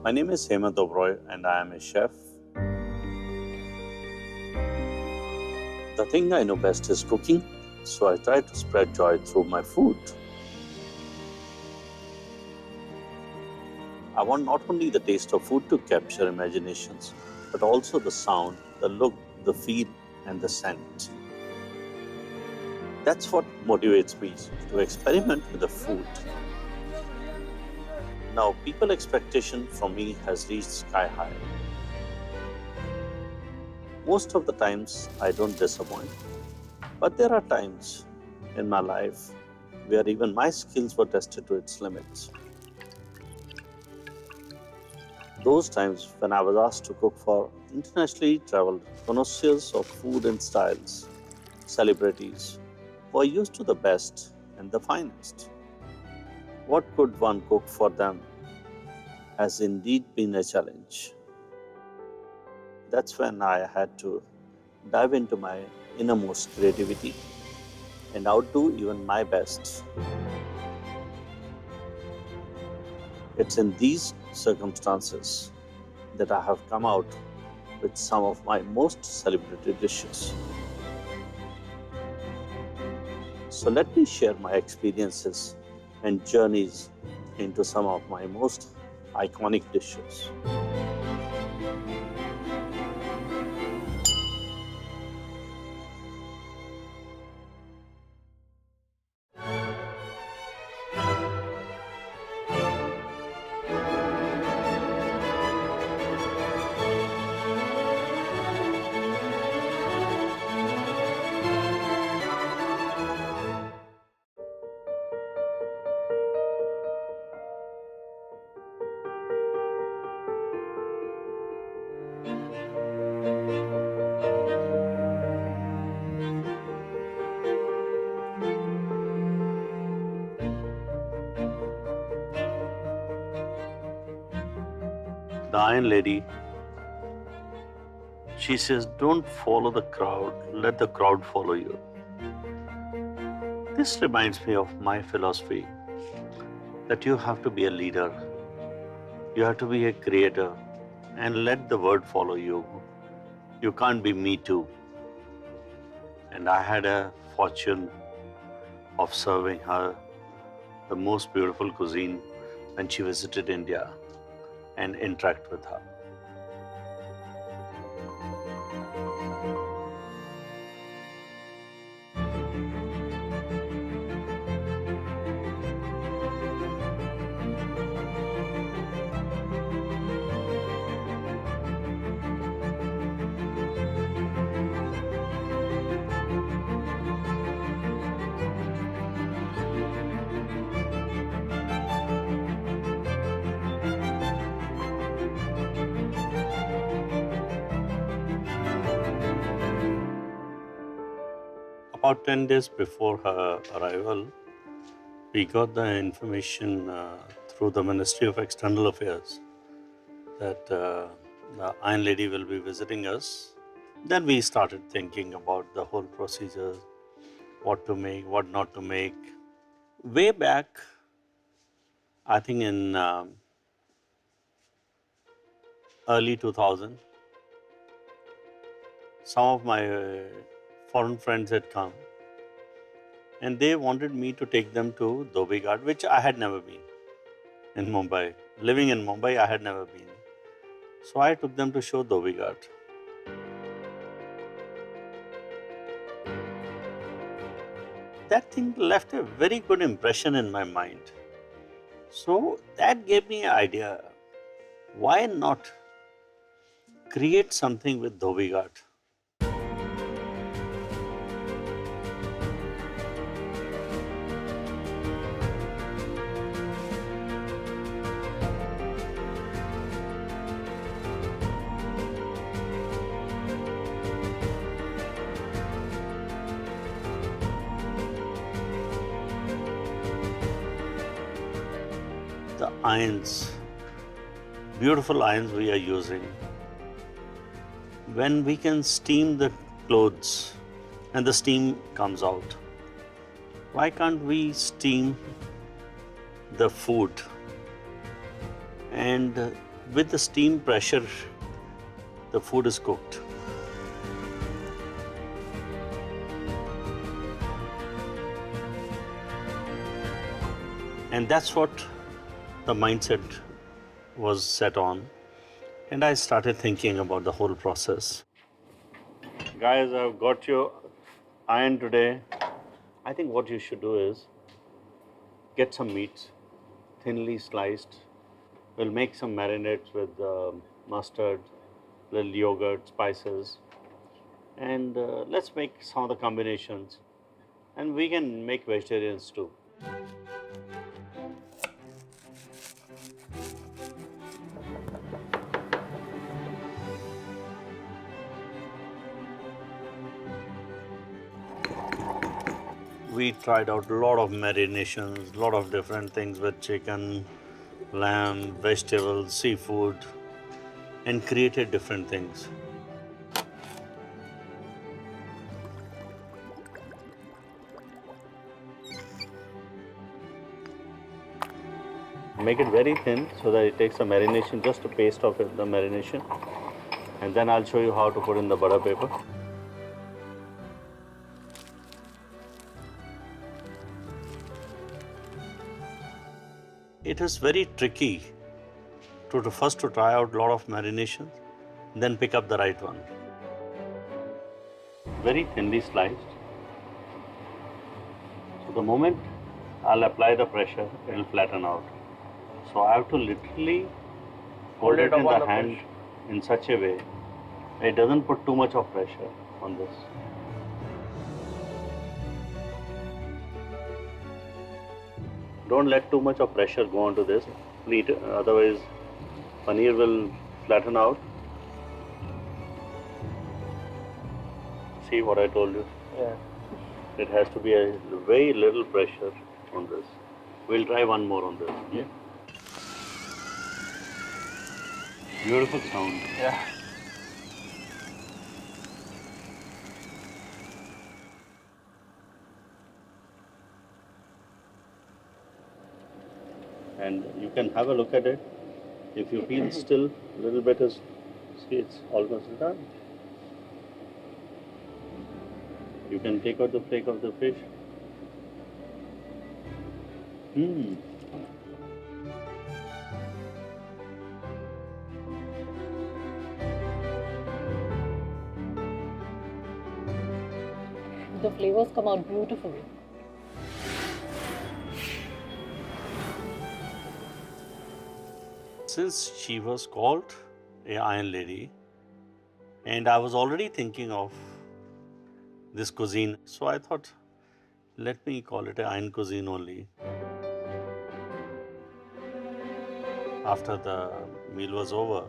My name is Hemant Oberoi and I am a chef. The thing I know best is cooking, so I try to spread joy through my food. I want not only the taste of food to capture imaginations, but also the sound, the look, the feel, and the scent. That's what motivates me to experiment with the food. Now, people's expectation from me has reached sky high. Most of the times, I don't disappoint. But there are times in my life where even my skills were tested to its limits. Those times when I was asked to cook for internationally traveled connoisseurs of food and styles, celebrities who are used to the best and the finest. What could one cook for them has indeed been a challenge. That's when I had to dive into my innermost creativity and outdo even my best. It's in these circumstances that I have come out with some of my most celebrated dishes. So let me share my experiences and journeys into some of my most iconic dishes. The Iron Lady, she says, don't follow the crowd, let the crowd follow you. This reminds me of my philosophy that you have to be a leader, you have to be a creator, and let the word follow you. You can't be me too. And I had a fortune of serving her the most beautiful cuisine when she visited India and interact with her. About 10 days before her arrival, we got the information through the Ministry of External Affairs that the Iron Lady will be visiting us. Then we started thinking about the whole procedure, what to make, what not to make. Way back, I think in early 2000, some of my foreign friends had come and they wanted me to take them to Dhobi Ghat, which I had never been in Mumbai. Living in Mumbai, I had never been. So I took them to show Dhobi Ghat. That thing left a very good impression in my mind. So that gave me an idea. Why not create something with Dhobi Ghat? The irons, beautiful irons we are using. When we can steam the clothes and the steam comes out, why can't we steam the food? And With the steam pressure, the food is cooked. And that's what the mindset was set on. And I started thinking about the whole process. Guys, I've got your iron today. I think what you should do is get some meats, thinly sliced. We'll make some marinades with mustard, little yogurt, spices, and let's make some of the combinations. And we can make vegetarians too. We tried out a lot of marinations, a lot of different things with chicken, lamb, vegetables, seafood, and created different things. Make it very thin so that it takes the marination, just a paste of it, the marination. And then I'll show you how to put in the butter paper. It is very tricky to first to try out a lot of marinations, then pick up the right one. Very thinly sliced. So the moment I'll apply the pressure, it will flatten out. So I have to literally hold it in the hand in such a way it doesn't put too much of pressure on this. Don't let too much of pressure go onto this, otherwise paneer will flatten out. See what I told you? Yeah. It has to be a very little pressure on this. We'll try one more on this. Yeah. Beautiful sound. Yeah. And you can have a look at it. If you feel still a little bit is, see, it's almost done. You can take out the flake of the fish. The flavors come out beautifully. Since she was called a Iron Lady, and I was already thinking of this cuisine, so I thought, let me call it a Iron Cuisine only. After the meal was over,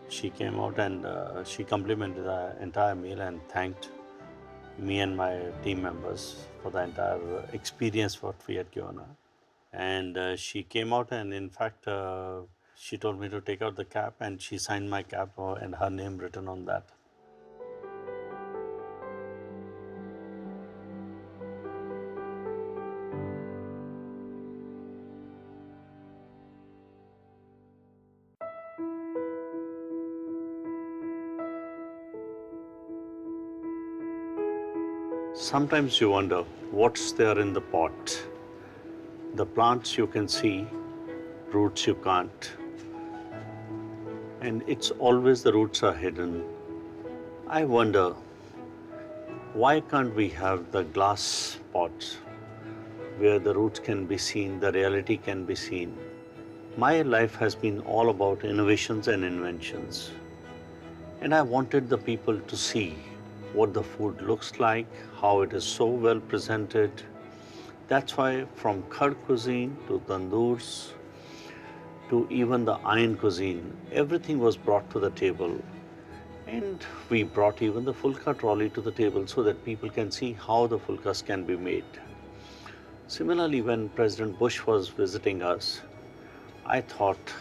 she came out and she complimented the entire meal and thanked me and my team members for the entire experience what we had given her. And she came out and in fact, she told me to take out the cap and she signed my cap and her name written on that. Sometimes you wonder what's there in the pot. The plants you can see, roots you can't. And it's always the roots are hidden. I wonder, why can't we have the glass pots where the roots can be seen, the reality can be seen? My life has been all about innovations and inventions. And I wanted the people to see what the food looks like, how it is so well presented. That's why from khad cuisine to tandoors to even the iron cuisine, everything was brought to the table. And we brought even the fulka trolley to the table so that people can see how the fulkas can be made. Similarly, when President Bush was visiting us, I thought,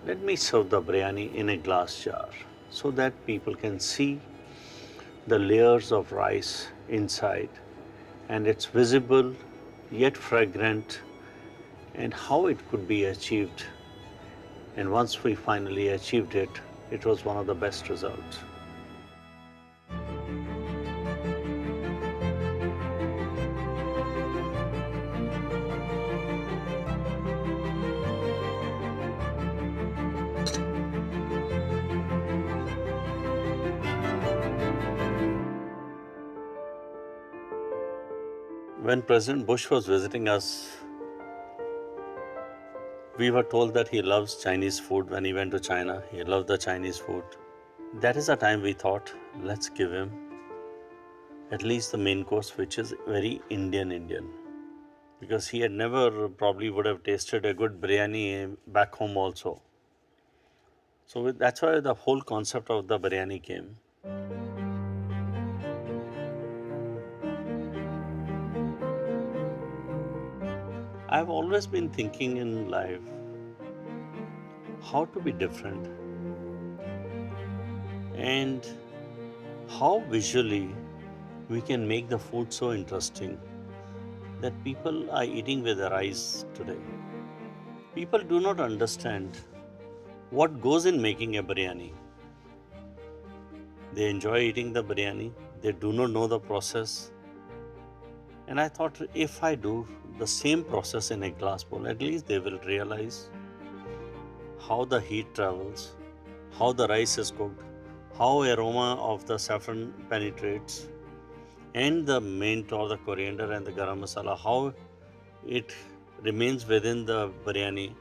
let me serve the biryani in a glass jar so that people can see the layers of rice inside, and it's visible yet fragrant, and how it could be achieved And once we finally achieved it, it was one of the best results. When President Bush was visiting us, we were told that he loves Chinese food. When he went to China, he loved the Chinese food. That is the time we thought, let's give him at least the main course, which is very Indian. Because he had never probably would have tasted a good biryani back home also. So that's why the whole concept of the biryani came. I've always been thinking in life how to be different and how visually we can make the food so interesting that people are eating with their eyes today. People do not understand what goes in making a biryani. They enjoy eating the biryani, they do not know the process. And I thought if I do the same process in a glass bowl, at least they will realize how the heat travels, how the rice is cooked, how aroma of the saffron penetrates, and the mint or the coriander and the garam masala, how it remains within the biryani.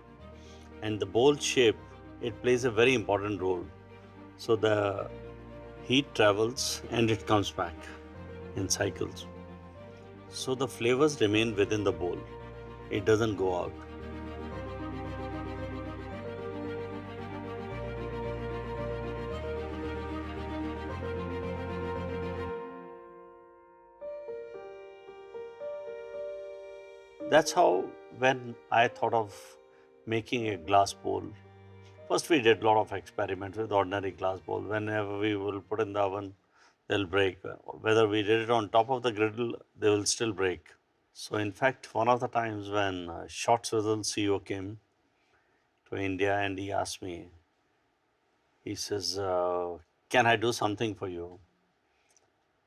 And the bowl shape, it plays a very important role. So the heat travels and it comes back in cycles. So the flavors remain within the bowl. It doesn't go out. That's how when I thought of making a glass bowl, first we did a lot of experiments with ordinary glass bowl. Whenever we will put in the oven, they'll break. Whether we did it on top of the griddle, they will still break. So in fact, one of the times when Short Swizzle CEO came to India and he asked me, he says, can I do something for you?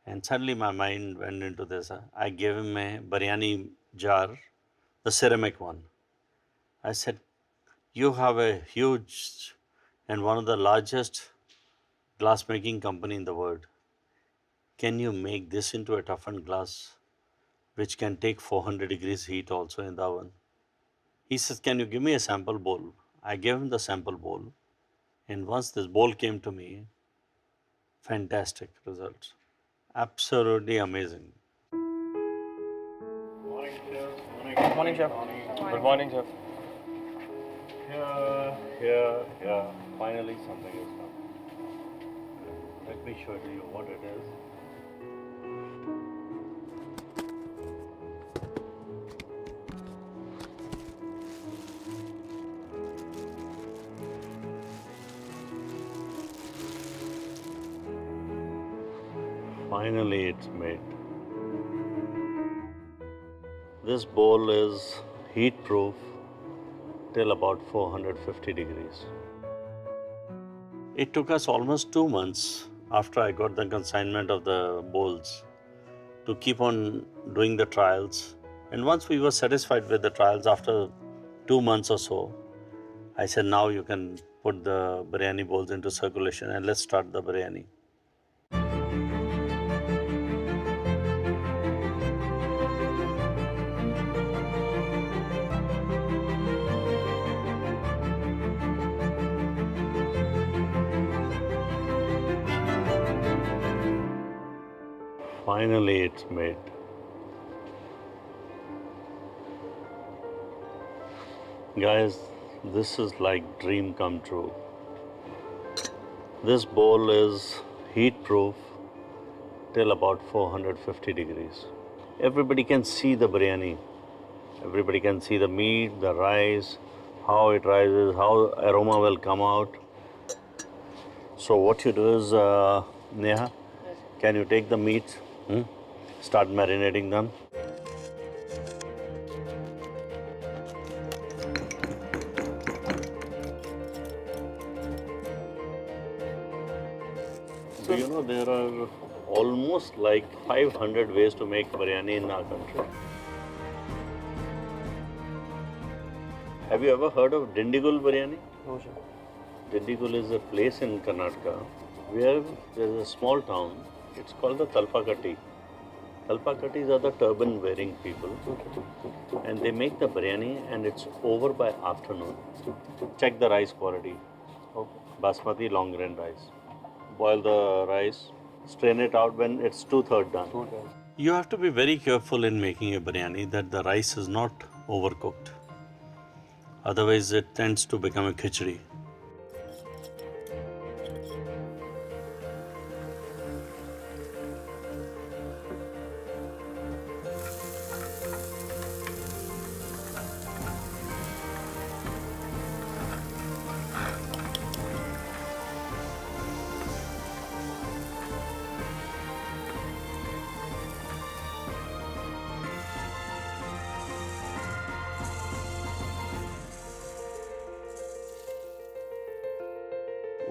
And suddenly my mind went into this. I gave him a biryani jar, the ceramic one. I said, you have a huge and one of the largest glass making company in the world. Can you make this into a toughened glass which can take 400 degrees heat also in the oven? He says, can you give me a sample bowl? I gave him the sample bowl. And once this bowl came to me, fantastic results. Absolutely amazing. Morning, chef. Good morning, chef. Good morning, chef. Here. Finally something is come. Let me show you what it is. Finally it's made. This bowl is heat proof till about 450 degrees. It took us almost 2 months after I got the consignment of the bowls to keep on doing the trials. And once we were satisfied with the trials after 2 months or so, I said, now you can put the biryani bowls into circulation and let's start the biryani. Finally it's made. Guys, this is like dream come true. This bowl is heat proof till about 450 degrees. Everybody can see the biryani. Everybody can see the meat, the rice, how it rises, how aroma will come out. So what you do is, Neha, can you take the meat, start marinating them? You know, there are almost like 500 ways to make biryani in our country. Have you ever heard of Dindigul biryani? No, sir. Dindigul is a place in Karnataka where there is a small town. It's called the Talpakatti. Talpakattis are the turban wearing people, and they make the biryani and it's over by afternoon. Check the rice quality. Basmati long grain rice. Boil the rice, strain it out when it's 2/3 done. You have to be very careful in making a biryani that the rice is not overcooked. Otherwise, it tends to become a khichdi.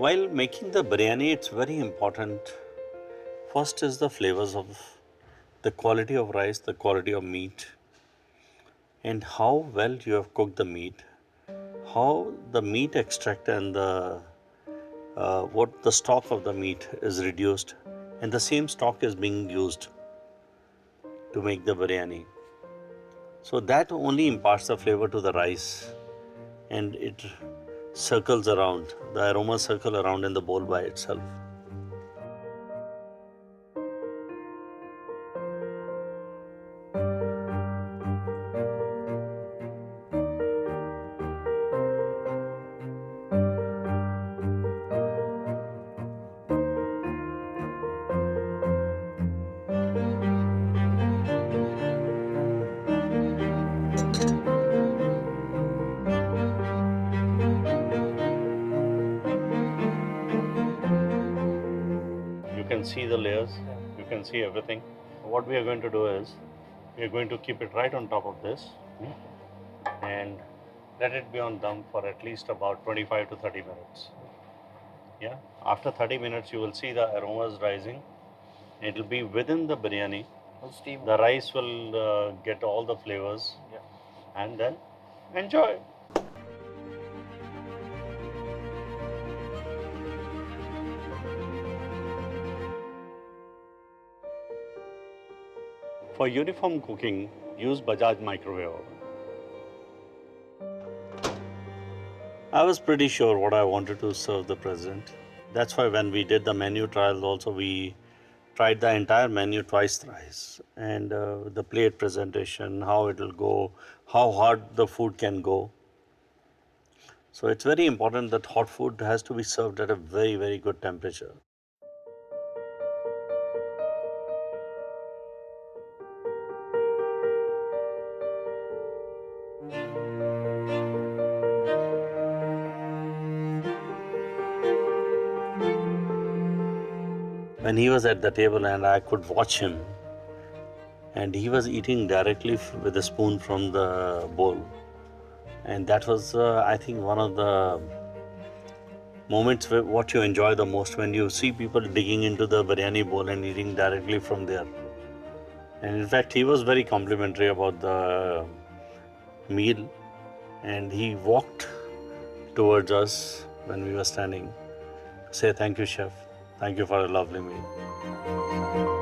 While making the biryani, it's very important. First is the flavors of the quality of rice, the quality of meat, and how well you have cooked the meat, how the meat extract and what the stock of the meat is reduced, and the same stock is being used to make the biryani. So that only imparts the flavor to the rice, and it circles around, the aroma circle around in the bowl by itself. You can see the layers, you can see everything. What we are going to do is, we are going to keep it right on top of this and let it be on dum for at least about 25 to 30 minutes. Yeah, after 30 minutes you will see the aromas rising. It will be within the biryani. The rice will get all the flavors and then enjoy. For uniform cooking, use Bajaj microwave oven. I was pretty sure what I wanted to serve the president. That's why when we did the menu trials also, we tried the entire menu twice thrice. And the plate presentation, how it will go, how hot the food can go. So it's very important that hot food has to be served at a very, very good temperature. When he was at the table and I could watch him, and he was eating directly with a spoon from the bowl. And that was, I think, one of the moments where what you enjoy the most, when you see people digging into the biryani bowl and eating directly from there. And in fact, he was very complimentary about the meal, and he walked towards us when we were standing to say, "Thank you, chef. Thank you for a lovely meal."